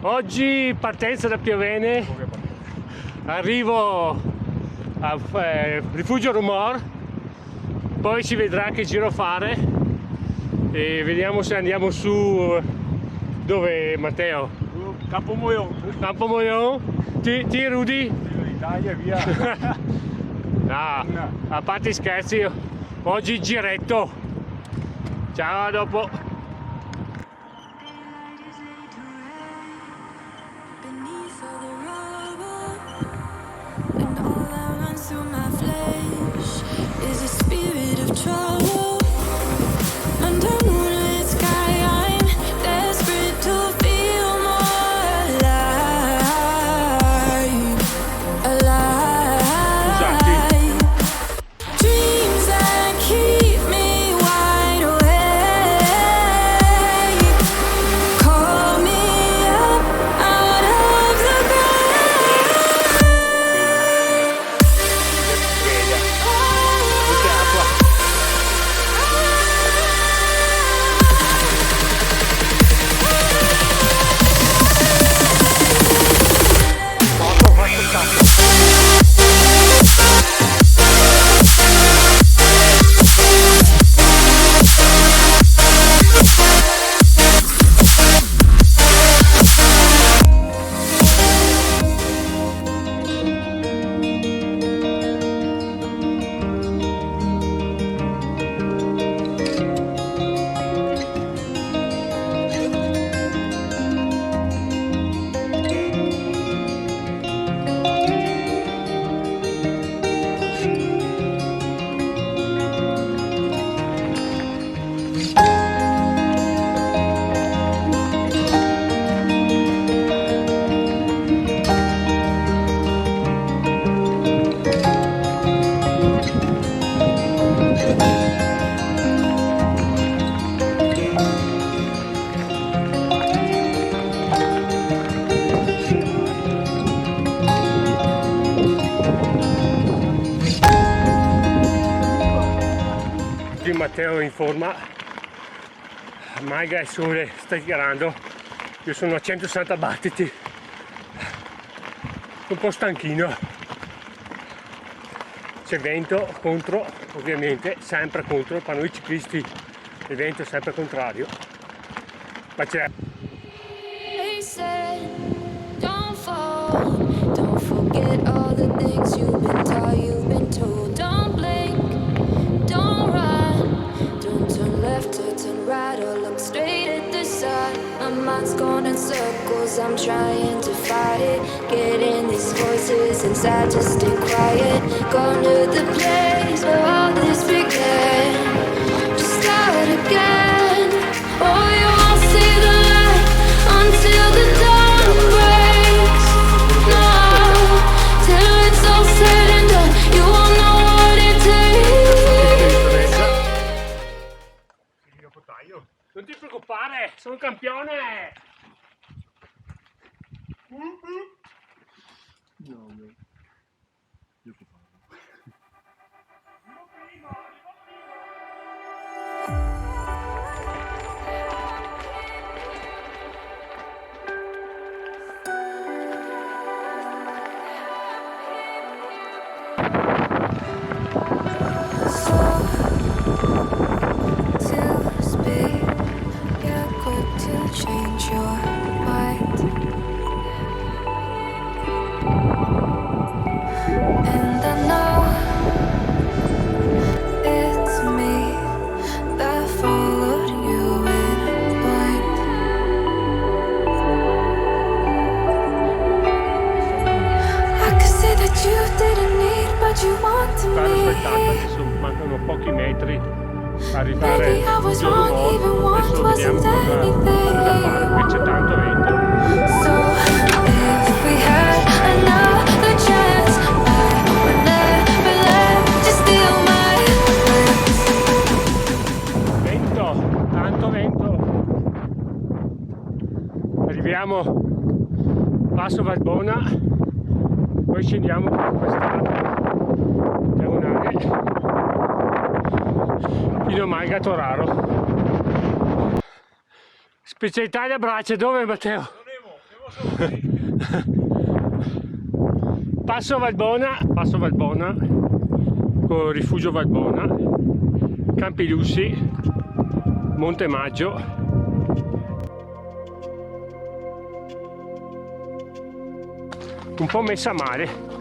Oggi partenza da Piovene, arrivo a Rifugio Rumor, poi si vedrà che giro fare e vediamo se andiamo su, dove Matteo? Campomoion? Ti Rudy? L'Italia via. No, a parte scherzi, oggi giretto. Ciao, a dopo. Matteo in forma, Malga il sole sta tirando, io sono a 160 battiti, un po' stanchino, c'è vento contro, ovviamente sempre contro, per noi ciclisti il vento è sempre contrario, ma c'è. Going in circles, I'm trying to fight it. Getting these voices inside to stay quiet. Going to the place where all this began. Just start again. Oh, you won't see the light until the dawn breaks. No, till it's all said and done, you won't know what it takes. Non ti preoccupare, sono campione! No, io che change your mind, and I know it's me that followed you in blind. I could say that you didn't need, but you wanted me. Adesso mancano pochi metri a rifare il giro adesso vediamo cosa fare, qui c'è tanto vento. So if we had another chance, I would never let you steal my plans. Vento, tanto vento. Arriviamo Passo Valbona, poi scendiamo per questa diagonale fino a Malga Toraro. Specialità da braccia, dove Matteo? Passo Valbona, con rifugio Valbona, Campi Lussi, Monte Maggio. Un po' messa a mare.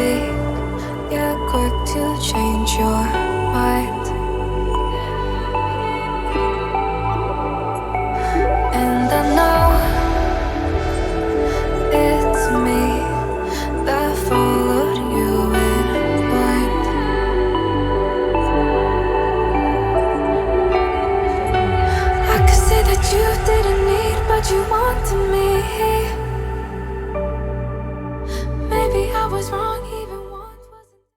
be. You're quick to change your mind. And I know it's me that followed you in blind. I could say that you didn't need, but you wanted me.